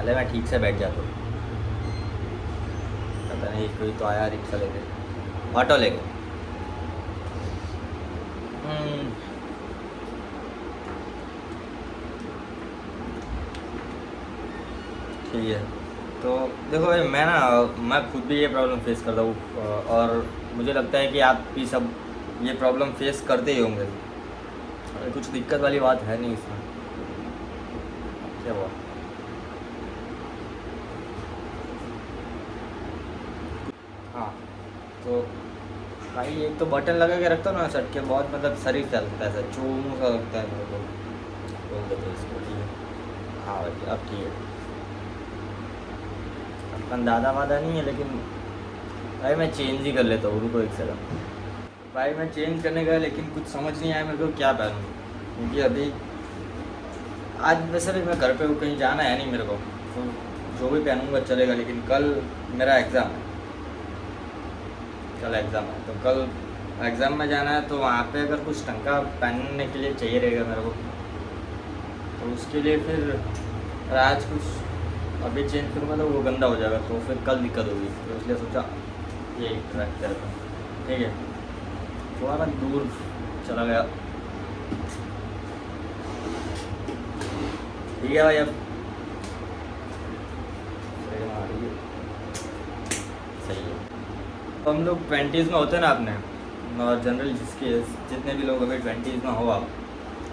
पहले मैं ठीक से बैठ जाता हूँ। पता नहीं कोई तो आया रिक्शा लेके, ऑटो लेके। ठीक है। तो देखो भाई, मैं खुद भी ये प्रॉब्लम फेस करता हूँ, और मुझे लगता है कि आप भी सब ये प्रॉब्लम फेस करते ही होंगे। कुछ दिक्कत वाली बात है नहीं इसमें। क्या हुआ? हाँ, तो भाई एक तो बटन लगा के रखता हूँ ना शर्ट के, बहुत मतलब शरीर सा लगता है, ऐसा चोमू सा लगता है मेरे को। बोल देते इसको, ठीक है। हाँ भाई, अब ठीक है। अपन दादा वादा नहीं है, लेकिन भाई मैं चेंज ही कर लेता हूँ। रुको एक सेकंड भाई, मैं चेंज करने गया लेकिन कुछ समझ नहीं आया मेरे को क्या पहनूँ, क्योंकि अभी आज वैसे भी मैं घर पे हूँ, कहीं जाना है नहीं मेरे को, तो जो भी पहनूंगा चलेगा। लेकिन कल मेरा एग्ज़ाम है, कल एग्ज़ाम है, तो कल एग्ज़ाम में जाना है, तो वहाँ पे अगर कुछ ढंग का पहनने के लिए चाहिए रहेगा मेरे को, तो उसके लिए फिर आज कुछ अभी चेंज करूँगा तो वो गंदा हो जाएगा, तो फिर कल दिक्कत होगी। तो इसलिए सोचा ये ट्रैक करता हूँ, ठीक है। थोड़ा मैं दूर चला गया, ठीक है भाई। अब सही है। तो हम लोग 20s में होते हैं ना अपने, और जनरल जितने भी लोग अभी 20s में हो, आप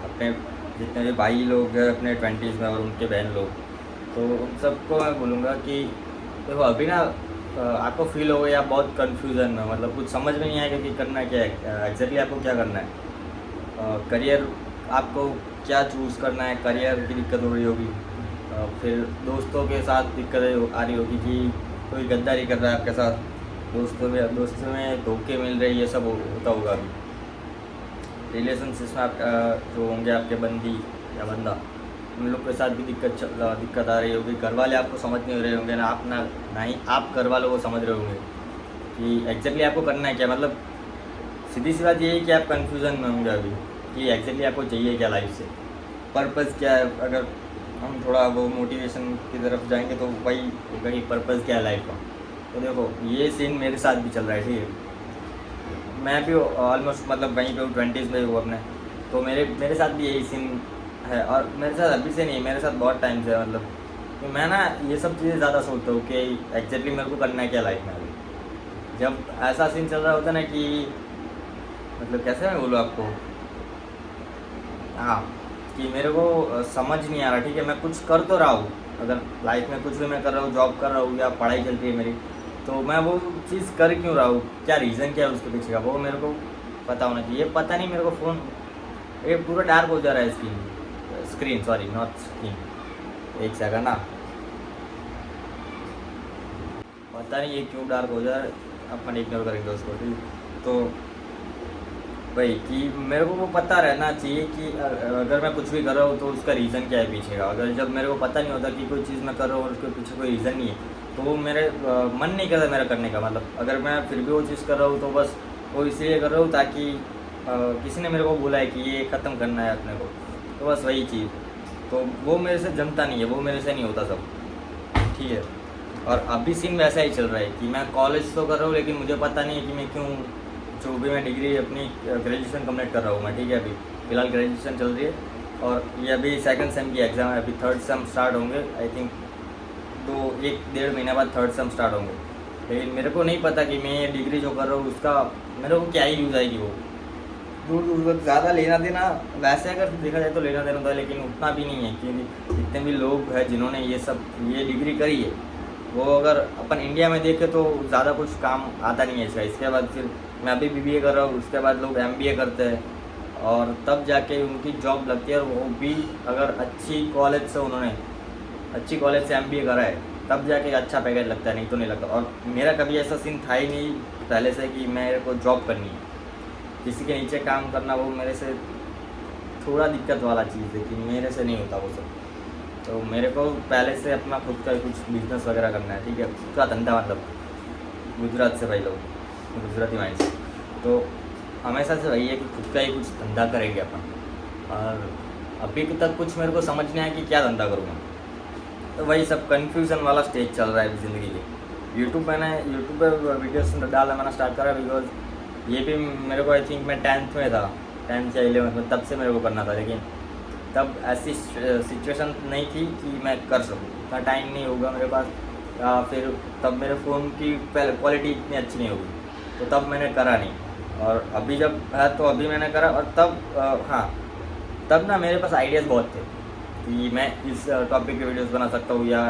अपने जितने भी भाई लोग हैं अपने 20s में और उनके बहन लोग, तो उन सबको मैं बोलूँगा कि देखो अभी ना आपको फील हो गया, आप बहुत कन्फ्यूज़न में, मतलब कुछ समझ में नहीं आएगा कि करना क्या है, एग्जैक्टली आपको क्या करना है। करियर आपको क्या चूज़ करना है, करियर की दिक्कत हो रही होगी। फिर दोस्तों के साथ दिक्कतें आ रही होगी कि कोई गद्दारी कर रहा है आपके साथ, दोस्तों में धोखे मिल रहे, ये सब होता होगा अभी। रिलेशनशिप में आप जो होंगे आपके बंदी या बंदा, उन लोग के साथ भी दिक्कत आ रही होगी। घर वाले आपको समझ नहीं रहे होंगे ना, ना ही आप घर वालों को समझ रहे होंगे कि एग्जैक्टली आपको करना है क्या। मतलब सीधी सी बात ये है कि आप कन्फ्यूज़न में होंगे अभी कि एग्जैक्टली आपको चाहिए क्या लाइफ से, पर्पज़ क्या है। अगर हम थोड़ा वो मोटिवेशन की तरफ जाएंगे तो वही होगा कि पर्पज़ क्या है लाइफ का। तो देखो ये सीन मेरे साथ भी चल रहा है, ठीक है। मैं भी ऑलमोस्ट मतलब वहीं पे हूँ, 20s में हूँ अपने, तो मेरे साथ भी यही सीन है। और मेरे साथ अभी से नहीं, मेरे साथ बहुत टाइम से है। मतलब तो मैं ना ये सब चीज़ें ज़्यादा सोचता हूँ कि एग्जैक्टली मेरे को करना है क्या लाइफ में अभी। जब ऐसा सीन चल रहा होता है ना कि मतलब कैसे मैं बोलूँ आपको, हाँ, कि मेरे को समझ नहीं आ रहा, ठीक है। मैं कुछ कर तो रहा हूँ, अगर लाइफ में कुछ भी मैं कर रहा हूँ, जॉब कर रहा हूँ या पढ़ाई चल रही है मेरी, तो मैं वो चीज़ कर क्यों रहा हूँ, क्या रीज़न क्या है उसके पीछे का, वो मेरे को पता होना चाहिए। पता नहीं मेरे को फ़ोन ये पूरा डार्क हो जा रहा है, स्क्रीन सॉरी नॉट स्क्रीन, एक सेकंड ना, पता नहीं ये क्यों डार्क हो जा रहा है, अपन इग्नोर करेंगे उसको, ठीक। तो भाई कि मेरे को वो पता रहना चाहिए कि अगर मैं कुछ भी कर रहा हूँ तो उसका रीज़न क्या है पीछे का। अगर जब मेरे को पता नहीं होता कि कोई चीज़ मैं कर रहा हूँ और उसके पीछे कोई रीज़न नहीं है, तो वो मेरे मन नहीं करता मेरा करने का। मतलब अगर मैं फिर भी वो चीज़ कर रहा हूँ तो बस वो इसलिए कर रहा हूँ ताकि किसी ने मेरे को बोला है कि ये ख़त्म करना है अपने को, तो बस वही चीज़। तो वो मेरे से जमता नहीं है, वो मेरे से नहीं होता सब, ठीक है। और अभी सीन वैसा ही चल रहा है कि मैं कॉलेज तो कर रहा हूँ, लेकिन मुझे पता नहीं है कि मैं क्यों, जो भी मैं डिग्री अपनी ग्रेजुएशन कंप्लीट कर रहा हूँ मैं, ठीक है। अभी फ़िलहाल ग्रेजुएशन चल रही है, और ये अभी सेकंड सेम की एग्ज़ाम है, अभी थर्ड सेम स्टार्ट होंगे आई थिंक, 1-1.5 महीने बाद थर्ड सेम स्टार्ट होंगे। लेकिन मेरे को नहीं पता कि मैं ये डिग्री जो कर रहा हूँ उसका मेरे को क्या ही यूज़ आएगी। वो दूर दूर तक ज़्यादा लेना देना, वैसे अगर देखा जाए तो लेना देना होता है, लेकिन उतना भी नहीं है कि जितने भी लोग हैं जिन्होंने ये डिग्री करी है, वो अगर अपन इंडिया में देखें तो ज़्यादा कुछ काम आता नहीं है इसका। इसके बाद फिर मैं अभी BBA कर रहा हूँ, उसके बाद लोग MBA करते हैं, और तब जाके उनकी जॉब लगती है, और वो भी अगर अच्छी कॉलेज से MBA करा है, तब जाके अच्छा पैकेज लगता है, नहीं तो नहीं लगता। और मेरा कभी ऐसा सीन था ही नहीं पहले से कि मेरे को जॉब करनी है, किसी के नीचे काम करना, वो मेरे से थोड़ा दिक्कत वाला चीज़ है कि मेरे से नहीं होता वो सब। तो मेरे को पहले से अपना खुद का कुछ बिजनेस वगैरह करना है, ठीक है, खुद का धंधा। मतलब गुजरात से भाई लोग, गुजराती माइंड से, तो हमेशा से वही है कि खुद का ही कुछ धंधा करेंगे अपन। और अभी तक कुछ मेरे को समझ नहीं आया कि क्या धंधा करूँगा। वही सब कन्फ्यूज़न वाला स्टेज चल रहा है ज़िंदगी की। यूट्यूब पर वीडियोस डालना मैंने स्टार्ट करा बिकॉज ये भी मेरे को आई थिंक मैं 10th में था, 10th या 11th में, तब से मेरे को करना था। लेकिन तब ऐसी सिचुएशन नहीं थी कि मैं कर सकूँ, इतना टाइम नहीं होगा मेरे पास, या फिर तब मेरे फ़ोन की क्वालिटी इतनी अच्छी नहीं होगी, तो तब मैंने करा नहीं। और अभी जब है तो अभी मैंने करा। और तब हाँ, तब ना मेरे पास आइडियाज़ बहुत थे कि मैं इस टॉपिक पे वीडियोस बना सकता हूँ या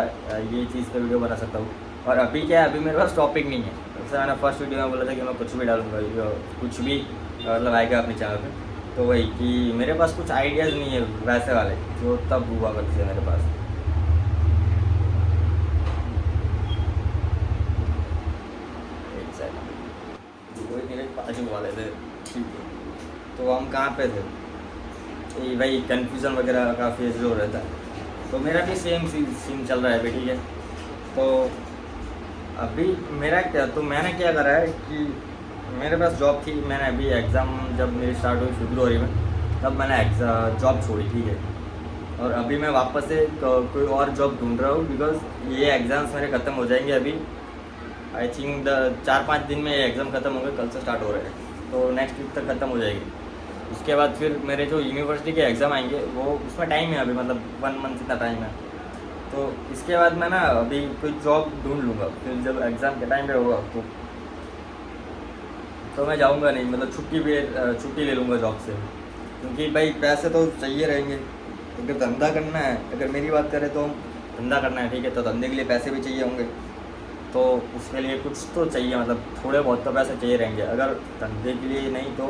ये चीज़ पे वीडियो बना सकता हूँ। और अभी क्या है, अभी मेरे पास टॉपिक नहीं है। जैसे मैंने फर्स्ट वीडियो में बोला था कि मैं कुछ भी डालूंगा, कुछ भी मतलब आएगा अपने चैनल पे, तो वही कि मेरे पास कुछ आइडियाज़ नहीं है वैसे वाले जो तब हुआ करते थे मेरे पास। एक सेकंड, वही मेरे बाजू वाले थे, ठीक है। तो हम कहाँ पे थे, वही कन्फ्यूज़न वगैरह का फेस जो रहता है, तो मेरा भी सेम सीन चल रहा है अभी, ठीक है। तो अभी मेरा क्या, तो मैंने क्या करा है कि मेरे पास जॉब थी, मैंने अभी एग्ज़ाम जब मेरी स्टार्ट हुई फरवरी में, तब मैंने जॉब छोड़ी, ठीक है। और अभी मैं वापस से कोई और जॉब ढूंढ रहा हूँ बिकॉज ये एग्ज़ाम्स मेरे ख़त्म हो जाएंगे अभी। आई थिंक 4-5 दिन में ये एग्ज़ाम ख़त्म हो गए, कल से स्टार्ट हो रहे हैं, तो नेक्स्ट वीक तक ख़त्म हो जाएगी। उसके बाद फिर मेरे जो यूनिवर्सिटी के एग्ज़ाम आएंगे वो, उसमें टाइम है अभी, मतलब 1 मंथ इतना टाइम है। तो इसके बाद मैं ना अभी कोई जॉब ढूंढ लूँगा, फिर जब एग्ज़ाम के टाइम पे होगा तो मैं जाऊँगा नहीं, मतलब छुट्टी ले लूँगा जॉब से, क्योंकि भाई पैसे तो चाहिए रहेंगे। अगर धंधा करना है, अगर मेरी बात करें तो धंधा करना है, ठीक है, तो धंधे के लिए पैसे भी चाहिए होंगे, तो उसके लिए कुछ तो चाहिए, मतलब थोड़े बहुत तो पैसे चाहिए रहेंगे। अगर धंधे के लिए नहीं तो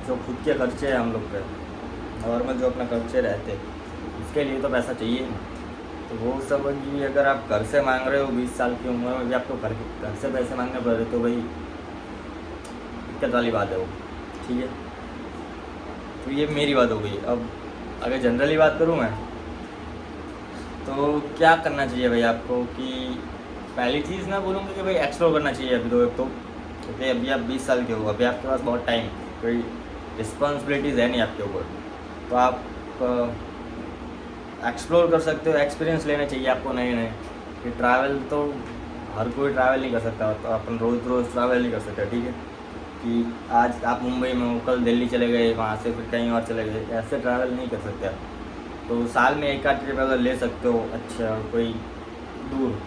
जो खुद के खर्चे हैं हम लोग पे, नॉर्मल जो अपना खर्चे रहते, उसके लिए तो पैसा चाहिए ना। तो वो सब कि अगर आप घर से मांग रहे हो 20 साल की उम्र में भी आपको घर से पैसे मांगने पड़ रहे, तो भाई दिक्कत वाली बात है वो, ठीक है। तो ये मेरी बात हो गई। अब अगर जनरली बात करूँ मैं, तो क्या करना चाहिए भाई आपको, कि पहली चीज़ मैं बोलूँगा कि भाई एक्सप्लोर करना चाहिए अभी तो क्योंकि अभी आप 20 साल के हो, अभी आपके पास बहुत टाइम, कोई रिस्पॉन्सिबिलिटीज़ है नहीं आपके ऊपर, तो आप एक्सप्लोर कर सकते हो, एक्सपीरियंस लेने चाहिए आपको नए नए। कि ट्रैवल तो हर कोई ट्रैवल नहीं कर सकता, तो अपन रोज़ ट्रैवल नहीं कर सकते, ठीक है। कि आज आप मुंबई में हो, कल दिल्ली चले गए, वहाँ से फिर कहीं और चले गए, ऐसे ट्रैवल नहीं कर सकते आप। तो साल में एक आध ट्रिप अगर ले सकते हो अच्छा, कोई दूर,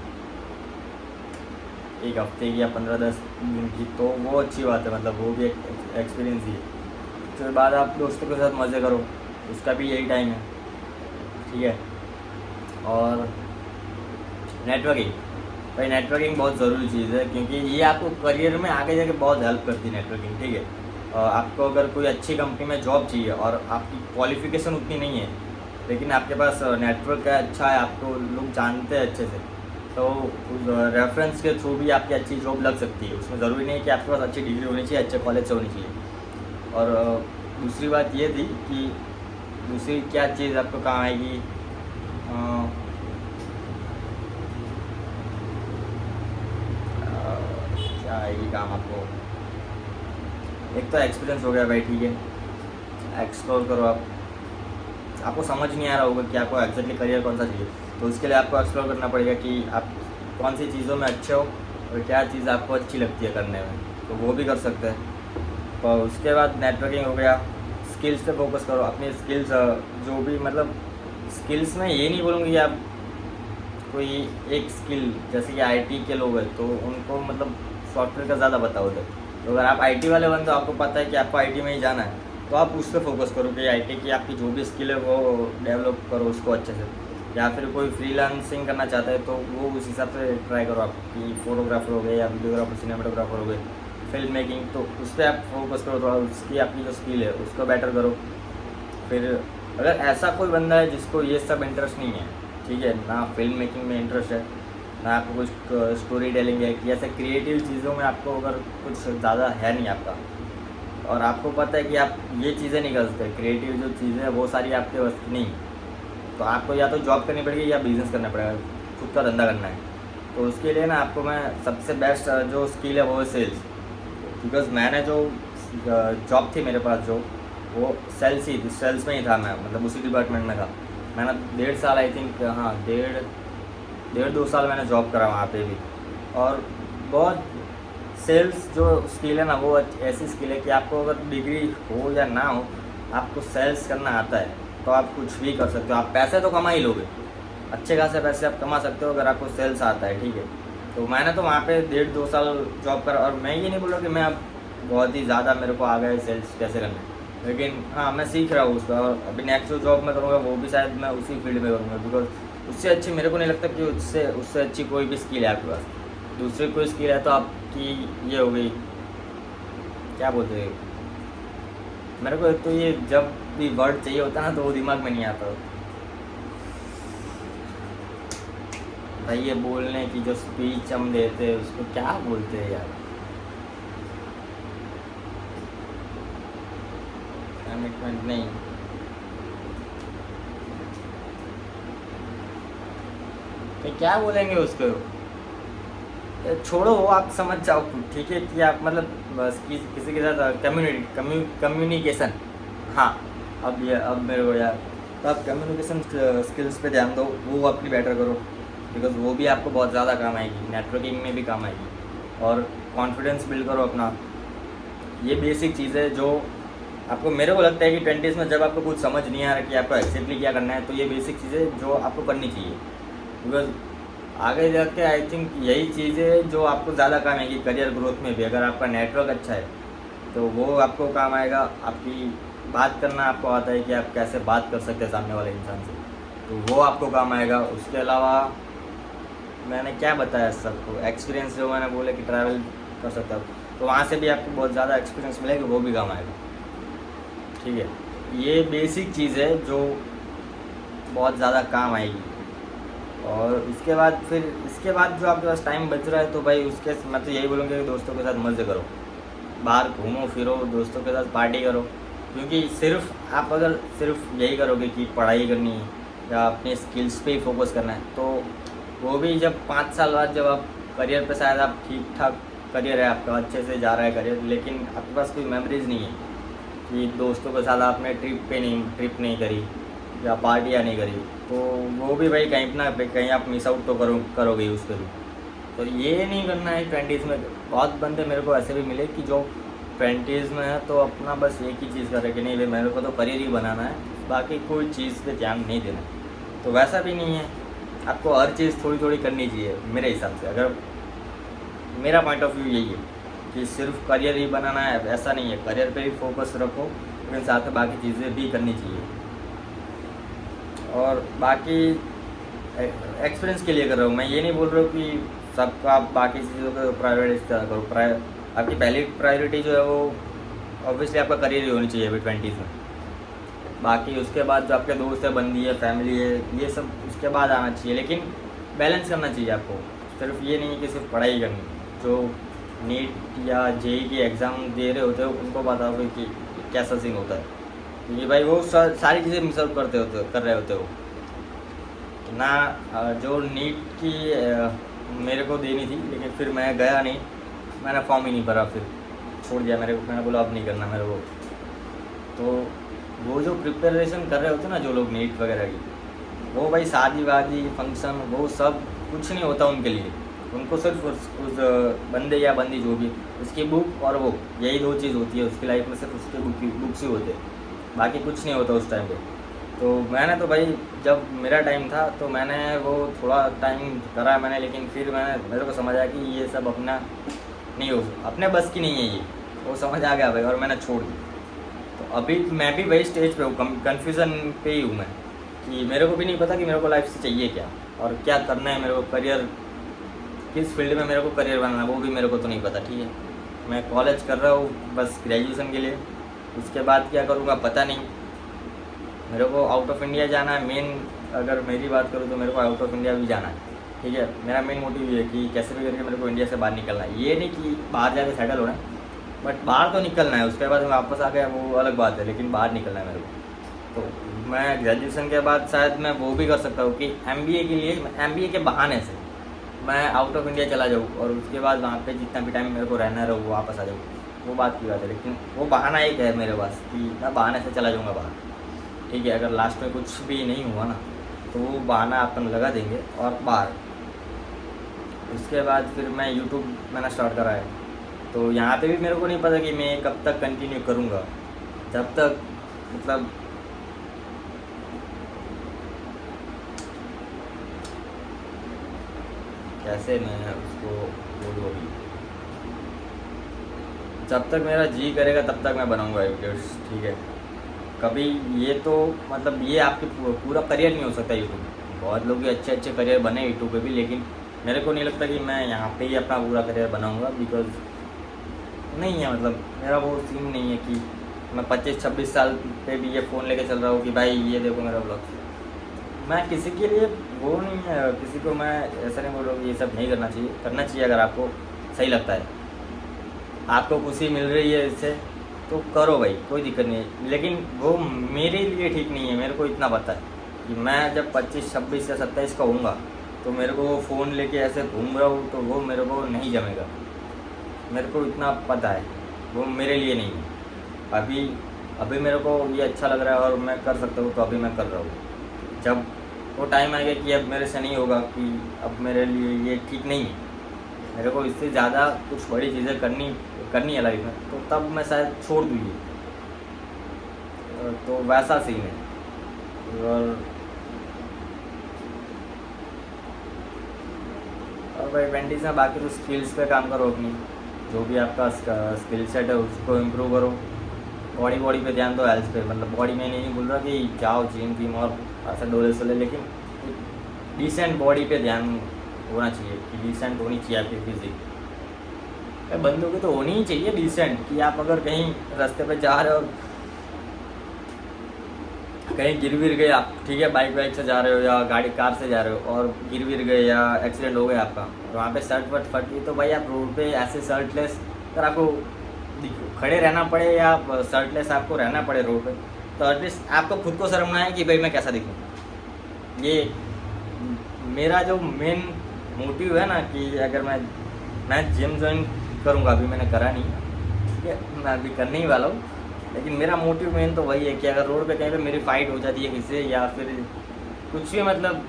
एक हफ्ते की या 15-10 दिन की, तो वो अच्छी बात है, मतलब वो भी एक एक्सपीरियंस ही है। उसके बाद आप दोस्तों के साथ मज़े करो, उसका भी यही टाइम है, ठीक है। और नेटवर्किंग, भाई नेटवर्किंग बहुत ज़रूरी चीज़ है, क्योंकि ये आपको करियर में आगे जाके बहुत हेल्प करती है नेटवर्किंग, ठीक है। आपको अगर कोई अच्छी कंपनी में जॉब चाहिए और आपकी क्वालिफ़िकेशन उतनी नहीं है, लेकिन आपके पास नेटवर्क है अच्छा है, आपको लोग जानते हैं अच्छे से, तो उस रेफरेंस के थ्रू भी आपकी अच्छी जॉब लग सकती है। उसमें ज़रूरी नहीं है कि आपके पास अच्छी डिग्री होनी चाहिए, अच्छे कॉलेज से होनी चाहिए। और दूसरी बात ये थी कि दूसरी क्या चीज़ आपको काम आएगी, क्या आएगी काम आपको, एक तो एक्सपीरियंस हो गया भाई, ठीक है। एक्सप्लोर करो आप, आपको समझ नहीं आ रहा होगा कि आपको एक्जैक्टली करियर कौन सा चाहिए, तो उसके लिए आपको एक्सप्लोर करना पड़ेगा कि आप कौन सी चीज़ों में अच्छे हो और क्या चीज़ आपको अच्छी लगती है करने में, तो वो भी कर सकते हैं। और उसके बाद नेटवर्किंग हो गया, स्किल्स पे फोकस करो, अपनी स्किल्स जो भी, मतलब स्किल्स में ये नहीं बोलूँगी कि आप कोई एक स्किल, जैसे कि आईटी के लोग हैं तो उनको मतलब सॉफ्टवेयर का ज़्यादा पता होता है, तो अगर आप आईटी वाले बन तो आपको पता है कि आपको आईटी में ही जाना है, तो आप उस पर फोकस करो कि आईटी की आपकी जो भी स्किल है वो डेवलप करो उसको अच्छे से। या फिर कोई फ्रीलांसिंग करना चाहता है तो वो उस हिसाब से ट्राई करो, आप कि फोटोग्राफर हो गए या वीडियोग्राफर, सिनेमाटोग्राफर हो गए, फिल्म मेकिंग, तो उस पर आप फोकस करो थोड़ा, उसकी आपकी जो स्किल है उसको बेटर करो। फिर अगर ऐसा कोई बंदा है जिसको ये सब इंटरेस्ट नहीं है, ठीक है, ना फिल्म मेकिंग में इंटरेस्ट है, ना आपको कुछ स्टोरी टेलिंग है, कि ऐसे क्रिएटिव चीज़ों में आपको अगर कुछ ज़्यादा है नहीं आपका, और आपको पता है कि आप ये चीज़ें नहीं कर सकते, क्रिएटिव जो चीज़ें हैं वो सारी आपके बस की नहीं, तो आपको या तो जॉब करनी पड़ेगी या बिज़नेस करना पड़ेगा, खुद का धंधा करना है। तो उसके लिए ना आपको मैं सबसे बेस्ट जो स्किल है वो है सेल्स, बिकॉज मैंने जो जॉब थी मेरे पास जो, वो सेल्स ही थी, सेल्स में ही था मैं, मतलब उसी डिपार्टमेंट में था। मैंने 1.5 साल आई थिंक, हाँ 1.5 2 साल मैंने जॉब करा वहाँ पे भी। और बहुत सेल्स जो स्किल है ना, वो ऐसी स्किल है कि आपको अगर डिग्री हो या ना हो, आपको सेल्स करना आता है तो आप कुछ भी कर सकते हो। आप पैसे तो कमा ही लोगे, अच्छे खासे पैसे आप कमा सकते हो अगर आपको सेल्स आता है, ठीक है। तो मैंने तो वहाँ पे 1.5 2 साल जॉब करा, और मैं ये नहीं बोल रहा कि मैं अब बहुत ही ज़्यादा मेरे को आ गया है सेल्स कैसे करना है, लेकिन हाँ मैं सीख रहा हूँ उसका। और अभी नेक्स्ट जो जॉब मैं करूँगा वो भी शायद मैं उसी फील्ड में करूँगा, बिकॉज उससे अच्छी मेरे को नहीं लगता कि उससे उससे अच्छी कोई भी स्किल है आपके पास। दूसरी कोई स्किल है तो आपकी ये हो गई, क्या बोलते हैं, मेरे को एक तो ये जब भी वर्ड चाहिए होता है ना तो वो दिमाग में नहीं आता भाई। ये बोलने की जो स्पीच हम देते हैं उसको क्या बोलते हैं यार, कमिटमेंट नहीं, तो क्या बोलेंगे उसको, छोड़ो वो आप समझ जाओ, ठीक है कि आप मतलब बस किसी के साथ कम्युनिकेशन, हाँ अब मेरे को यार, तो आप कम्युनिकेशन स्किल्स पे ध्यान दो, वो अपनी बेटर करो, बिकॉज वो भी आपको बहुत ज़्यादा काम आएगी, नेटवर्किंग में भी काम आएगी। और कॉन्फिडेंस बिल्ड करो अपना, ये बेसिक चीज़ है जो आपको, मेरे को लगता है कि 20s में जब आपको कुछ समझ नहीं आ रहा कि आपको एक्सेप्टली क्या करना है, तो ये बेसिक चीज़ें जो आपको करनी चाहिए, बिकॉज आगे जाके आई थिंक यही चीज़ें जो आपको ज़्यादा काम आएगी करियर ग्रोथ में भी। अगर आपका नेटवर्क अच्छा है तो वो आपको काम आएगा, आपकी बात करना आपको आता है कि आप कैसे बात कर सकते हैं सामने वाले इंसान से, तो वो आपको काम आएगा। उसके अलावा मैंने क्या बताया सबको, एक्सपीरियंस जो मैंने बोले कि ट्रैवल कर सकता हूँ, तो वहाँ से भी आपको बहुत ज़्यादा एक्सपीरियंस मिलेगा, वो भी काम आएगा, ठीक है। ये बेसिक चीज़ है जो बहुत ज़्यादा काम आएगी। और इसके बाद जो आपके पास टाइम बच रहा है, तो भाई उसके मैं तो यही बोलूँगा कि दोस्तों के साथ मज़े करो, बाहर घूमो फिरो, दोस्तों के साथ पार्टी करो। क्योंकि सिर्फ आप अगर सिर्फ यही करोगे कि पढ़ाई करनी है या अपने स्किल्स पे ही फोकस करना है, तो वो भी जब 5 साल बाद जब आप करियर पे, शायद आप ठीक ठाक करियर है आपका, अच्छे से जा रहा है करियर, लेकिन आपके पास कोई मेमोरीज़ नहीं है कि दोस्तों के साथ आपने ट्रिप नहीं करी या पार्टियाँ नहीं करी, तो वो भी भाई कहीं ना कहीं आप मिस आउट तो करोगे ही उसके भी। तो ये नहीं करना है 20s में। बहुत बंदे मेरे को ऐसे भी मिले कि जो 20s में है तो अपना बस एक ही चीज़ कर रहे कि नहीं भाई मेरे को तो करियर ही बनाना है, बाकी कोई चीज़ पे ध्यान नहीं देना। तो वैसा भी नहीं है, आपको हर चीज़ थोड़ी थोड़ी करनी चाहिए मेरे हिसाब से। अगर मेरा पॉइंट ऑफ व्यू यही है कि सिर्फ करियर ही बनाना है, ऐसा नहीं है, करियर पे ही फोकस रखो, लेकिन साथ में बाकी चीज़ें भी करनी चाहिए। और बाकी एक्सपीरियंस के लिए कर रहा हूँ मैं, ये नहीं बोल रहा हूँ कि सबको आप बाकी चीज़ों को प्रायोरिटी करो। आपकी पहली प्रायोरिटी जो है वो ऑब्वियसली आपका करियर ही होनी चाहिए अभी 20s में। बाकी उसके बाद जो आपके दोस्त है, बंदी है, फैमिली है, ये सब उसके बाद आना चाहिए, लेकिन बैलेंस करना चाहिए आपको। सिर्फ ये नहीं है कि सिर्फ पढ़ाई करनी। जो नीट या जेई की एग्ज़ाम दे रहे होते हो उनको बताओगे कि कैसा सीन होता है, क्योंकि भाई वो सारी चीज़ें मिस आउट कर रहे होते हो ना। जो नीट की मेरे को देनी थी, लेकिन फिर मैं गया नहीं, मैंने फॉर्म ही नहीं भरा, फिर छोड़ दिया मैंने बोला अब नहीं करना मेरे को। तो वो जो प्रिपरेशन कर रहे होते ना जो लोग नीट वगैरह की, वो भाई शादी वादी फंक्शन वो सब कुछ नहीं होता उनके लिए। उनको सिर्फ उस बंदे या बंदी जो भी, उसकी बुक और वो, यही दो चीज़ होती है उसकी लाइफ में, सिर्फ उसके बुक्स ही होते हैं, बाकी कुछ नहीं होता उस टाइम पे। तो मैंने तो भाई जब मेरा टाइम था तो मैंने वो थोड़ा टाइम करा मैंने, लेकिन फिर मेरे को समझ आया कि ये सब अपना नहीं हो, अपने बस की नहीं है ये, वो समझ आ गया भाई, और मैंने छोड़ दी। तो अभी मैं भी वही स्टेज पे हूँ, कन्फ्यूज़न पे ही हूँ मैं, कि मेरे को भी नहीं पता कि मेरे को लाइफ से चाहिए क्या और क्या करना है मेरे को, करियर किस फील्ड में मेरे को करियर बनाना है वो भी मेरे को तो नहीं पता, ठीक है। मैं कॉलेज कर रहा हूँ बस ग्रेजुएशन के लिए, उसके बाद क्या करूँगा पता नहीं। मेरे को आउट ऑफ इंडिया जाना है मेन, अगर मेरी बात करूँ तो मेरे को आउट ऑफ इंडिया भी जाना है, ठीक है। मेरा मेन मोटिव ये है कि कैसे भी करके मेरे को इंडिया से बाहर निकलना है। ये नहीं कि बाहर जाके सेटल होना है, बट बाहर तो निकलना है, उसके बाद मैं वापस आ गया वो अलग बात है, लेकिन बाहर निकलना है मेरे को। तो मैं ग्रेजुएशन के बाद शायद मैं वो भी कर सकता हूँ कि MBA के लिए, MBA के बहाने से मैं आउट ऑफ इंडिया चला जाऊँ और उसके बाद वहाँ पे जितना भी टाइम मेरे को रहना रहो वापस आ जाऊँ, वो बात की बात है। लेकिन वो बहाना एक है मेरे पास कि मैं बहाने से चला जाऊँगा बाहर, ठीक है, अगर लास्ट में कुछ भी नहीं हुआ ना तो वो बहाना अपन लगा देंगे और बाहर। उसके बाद फिर मैं यूट्यूब मैंने स्टार्ट करा है, तो यहाँ पे भी मेरे को नहीं पता कि मैं कब तक कंटिन्यू करूँगा, जब तक मतलब कैसे मैं उसको बोलूँ अभी, जब तक मेरा जी करेगा तब तक मैं बनाऊँगा वीडियोस, ठीक है। कभी ये तो मतलब ये आपके पूरा करियर नहीं हो सकता यूट्यूब। बहुत लोग अच्छे अच्छे करियर बने यूट्यूब पे भी, लेकिन मेरे को नहीं लगता कि मैं यहाँ पे ही अपना पूरा करियर बनाऊँगा, बिकॉज नहीं है, मतलब मेरा वो सीन नहीं है कि मैं 25-26 साल पे भी ये फ़ोन लेके चल रहा हूँ कि भाई ये देखो मेरा ब्लॉग। मैं किसी के लिए वो नहीं है, किसी को मैं ऐसा नहीं बोल रहा हूँ कि ये सब नहीं करना चाहिए, करना चाहिए अगर आपको सही लगता है, आपको खुशी मिल रही है इससे तो करो भाई, कोई दिक्कत नहीं है। लेकिन वो मेरे लिए ठीक नहीं है, मेरे को इतना पता है कि मैं जब 25, 26 या 27 का होऊंगा तो मेरे को वो फ़ोन लेके ऐसे घूम रहा हूँ तो वो मेरे को नहीं जमेगा, मेरे को इतना पता है, वो मेरे लिए नहीं है। अभी मेरे को ये अच्छा लग रहा है और मैं कर सकता हूँ तो अभी मैं कर रहा हूँ। जब वो टाइम आएगा कि अब मेरे से नहीं होगा, कि अब मेरे लिए ये ठीक नहीं है, मेरे को इससे ज़्यादा कुछ बड़ी चीज़ें करनी है लाइफ में, तो तब मैं शायद छोड़ दूँ ये। तो वैसा सीन है। और भाई 20 में बाकी तो स्किल्स पे काम करो अपनी, जो भी आपका स्किल सेट है उसको इम्प्रूव करो। बॉडी पे ध्यान दो, हेल्थ पे, मतलब बॉडी में नहीं बोल रहा कि जाओ जिम विम और ऐसा डोले सोले, लेकिन डिसेंट बॉडी पे ध्यान होना चाहिए कि डिसेंट होनी चाहिए आपकी फिजिक। बंदों की तो होनी ही चाहिए डिसेंट, कि आप अगर कहीं रास्ते पे जा रहे हो, कहीं गिर विर गए आप, ठीक है, बाइक से जा रहे हो या गाड़ी कार से जा रहे हो और गिर विर गए या एक्सीडेंट हो गया आपका, और वहाँ पे शर्ट वर्ट फट गई, तो भाई आप रोड पे ऐसे शर्टलेस, अगर आपको खड़े रहना पड़े या शर्टलेस आपको रहना पड़े रोड पे, तो एटलीस्ट आपको खुद को शर्म ना है कि भाई मैं कैसा दिखूँ। ये मेरा जो मेन मोटिव है ना, कि अगर मैं जिम ज्वाइन करूँगा, अभी मैंने करा नहीं, ठीक है, मैं अभी करने ही वाला हूँ, लेकिन मेरा मोटिव मेन तो वही है कि अगर रोड पे कहीं पे मेरी फाइट हो जाती है किसी से, या फिर कुछ भी, मतलब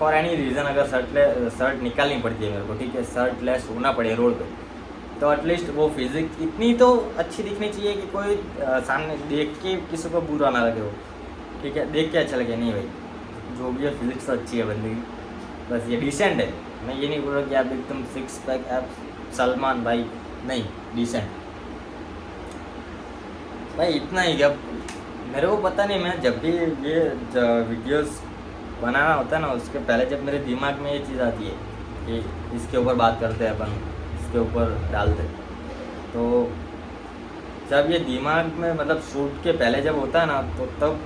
फॉर एनी रीज़न अगर शर्ट निकालनी पड़ती है मेरे को, ठीक है, शर्टलेस होना पड़े रोड पे, तो एटलीस्ट वो फिजिक इतनी तो अच्छी दिखनी चाहिए कि कोई सामने देख के किसी को बुरा ना लगे हो, ठीक है, देख के अच्छा लगे, नहीं भाई जो भी है फिजिक्स तो अच्छी है बंदे की, बस ये डिसेंट है। मैं ये नहीं बोल रहा कि आप एकदम 6 पैक आप सलमान भाई, नहीं, डिसेंट भाई, इतना ही। अब मेरे को पता नहीं, मैं जब भी ये वीडियोस बनाना होता है ना, उसके पहले जब मेरे दिमाग में ये चीज़ आती है कि इसके ऊपर बात करते हैं अपन, इसके ऊपर डालते, तो जब ये दिमाग में मतलब शूट के पहले जब होता है ना, तो तब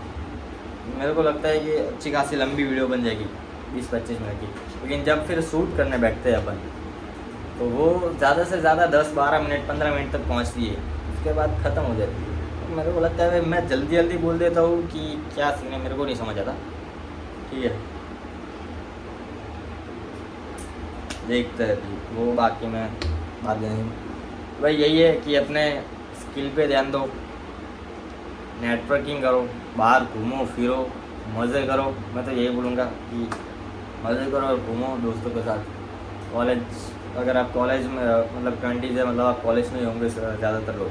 मेरे को लगता है कि अच्छी खासी लंबी वीडियो बन जाएगी 20-25 मिनट की। लेकिन जब फिर शूट करने बैठते हैं अपन, तो वो ज़्यादा से ज़्यादा 10-12 मिनट 15 मिनट तक पहुँचती है, उसके बाद ख़त्म हो जाती है। तो मेरे को लगता है मैं जल्दी बोल देता हूँ कि क्या सीन है, मेरे को नहीं समझ आता, ठीक है, देखते हैं वो, बाकी मैं बात नहीं। भाई यही है कि अपने स्किल पे ध्यान दो, नेटवर्किंग करो, बाहर घूमो फिरो, मज़े करो। मैं तो यही बोलूँगा कि मज़े करो और घूमो दोस्तों के साथ। कॉलेज, अगर आप कॉलेज में मतलब 20 से, मतलब आप कॉलेज में ही होंगे ज़्यादातर लोग,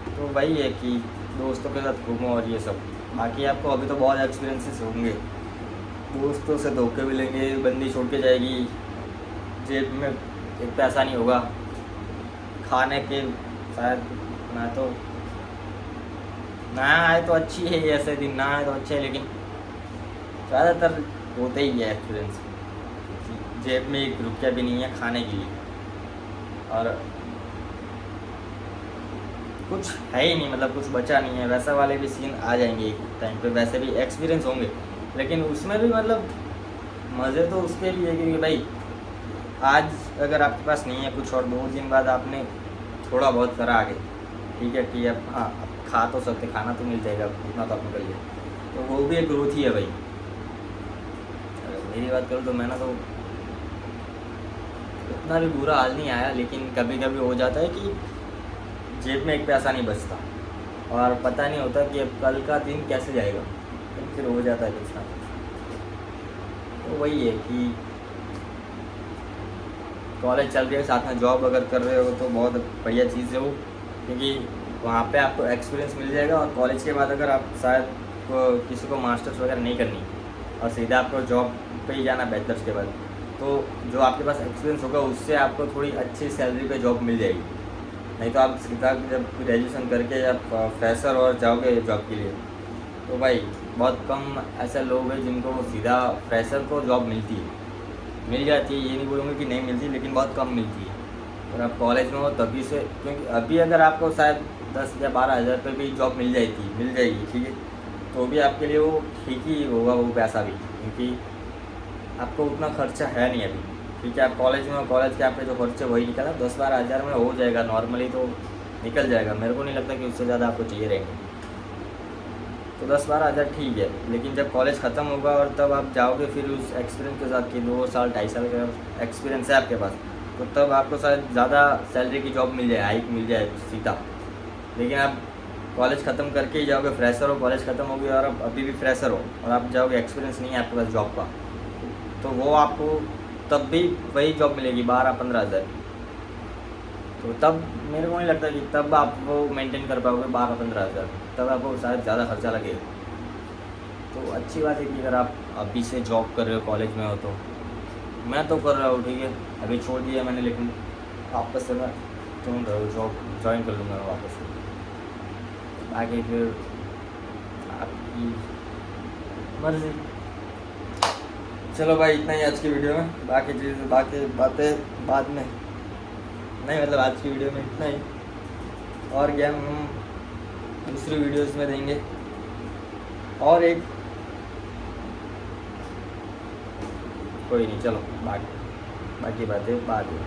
तो वही है कि दोस्तों के साथ घूमो और ये सब। बाकी आपको अभी तो बहुत एक्सपीरियंसेस होंगे, दोस्तों से धोखे भी लेंगे, बंदी छोड़ के जाएगी, जेब में एक पैसा नहीं होगा खाने के, शायद ना आए तो अच्छी है, ऐसे दिन ना आए तो अच्छे है, लेकिन ज़्यादातर होते ही है एक्सपीरियंस, जेब में 1 रुपया भी नहीं है खाने के लिए, और कुछ है ही नहीं, मतलब कुछ बचा नहीं है। वैसा वाले भी सीन आ जाएंगे एक टाइम पे, वैसे भी एक्सपीरियंस होंगे, लेकिन उसमें भी मतलब मज़े तो उसके भी है, क्योंकि भाई आज अगर आपके पास नहीं है कुछ और 2 दिन बाद आपने थोड़ा बहुत करा आगे, ठीक है, कि अब हाँ अब खा तो सकते, खाना तो मिल जाएगा, उतना तो आपने कर लिया, तो वो भी एक ग्रोथ ही है भाई। मेरी बात करूँ तो मैंने तो इतना भी बुरा हाल नहीं आया, लेकिन कभी कभी हो जाता है कि जेब में 1 पैसा नहीं बचता, और पता नहीं होता कि अब कल का दिन कैसे जाएगा, फिर हो जाता है कुछ ना कुछ। तो वही है कि कॉलेज चल रही है, साथ में जॉब अगर कर रहे हो तो बहुत बढ़िया चीज़ है वो, क्योंकि वहाँ पे आपको एक्सपीरियंस मिल जाएगा। और कॉलेज के बाद अगर आप शायद किसी को मास्टर्स वगैरह नहीं करनी और सीधा आपको जॉब पे ही जाना बैचलर्स के बाद, तो जो आपके पास एक्सपीरियंस होगा उससे आपको थोड़ी अच्छी सैलरी पे जॉब मिल जाएगी। नहीं तो आप सीधा जब ग्रेजुएशन करके जब फ्रेशर और जाओगे जॉब के लिए, तो भाई बहुत कम ऐसे लोग हैं जिनको सीधा फ्रेशर को जॉब मिलती है। मिल जाती है, ये नहीं बोलूँगा कि नहीं मिलती, लेकिन बहुत कम मिलती है। और आप कॉलेज में हो तभी से, क्योंकि अभी अगर आपको शायद 10 या 12 हज़ार रुपये भी जॉब मिल जाएगी, ठीक है, तो भी आपके लिए वो ठीक ही होगा वो पैसा भी, क्योंकि आपको उतना खर्चा है नहीं अभी। ठीक है, आप कॉलेज में हो, कॉलेज के आपके जो खर्चे वही निकला 10-12 हज़ार में हो जाएगा, नॉर्मली तो निकल जाएगा। मेरे को नहीं लगता कि उससे ज़्यादा आपको चाहिए रहेंगे। तो 10-12 हज़ार ठीक है, लेकिन जब कॉलेज ख़त्म होगा और तब आप जाओगे फिर उस एक्सपीरियंस के साथ कि 2 साल 2.5 साल का एक्सपीरियंस है आपके पास, तो तब आपको शायद ज़्यादा सैलरी की जॉब मिल जाए, हाइक मिल जाए सीधा। लेकिन आप कॉलेज ख़त्म करके ही जाओगे, फ्रेशर हो, कॉलेज ख़त्म हो गया और आप अभी भी फ्रेशर हो और आप जाओगे, एक्सपीरियंस नहीं है आपके पास जॉब का, तो वो आपको तब भी वही जॉब मिलेगी 12-15 हज़ार। तो तब मेरे को नहीं लगता कि तब आप वो मेंटेन कर पाओगे 12-15 हज़ार, तब आपको शायद ज़्यादा खर्चा लगेगा। तो अच्छी बात है कि अगर आप अभी से जॉब कर रहे हो, कॉलेज में हो, तो मैं तो कर रहा हूँ, ठीक है, अभी छोड़ दिया मैंने, लेकिन वापस से मैं ढूंढ रहा हूँ, जॉब ज्वाइन कर लूँगा मैं वापस से। आगे फिर आपकी मर्ज़ी। चलो भाई, इतना ही आज की वीडियो में, बाकी बातें बाद में, नहीं मतलब आज की वीडियो में इतना ही, और ज्ञान हम दूसरी वीडियोस में देंगे। और एक कोई नहीं, चलो बाकी बातें बाद में।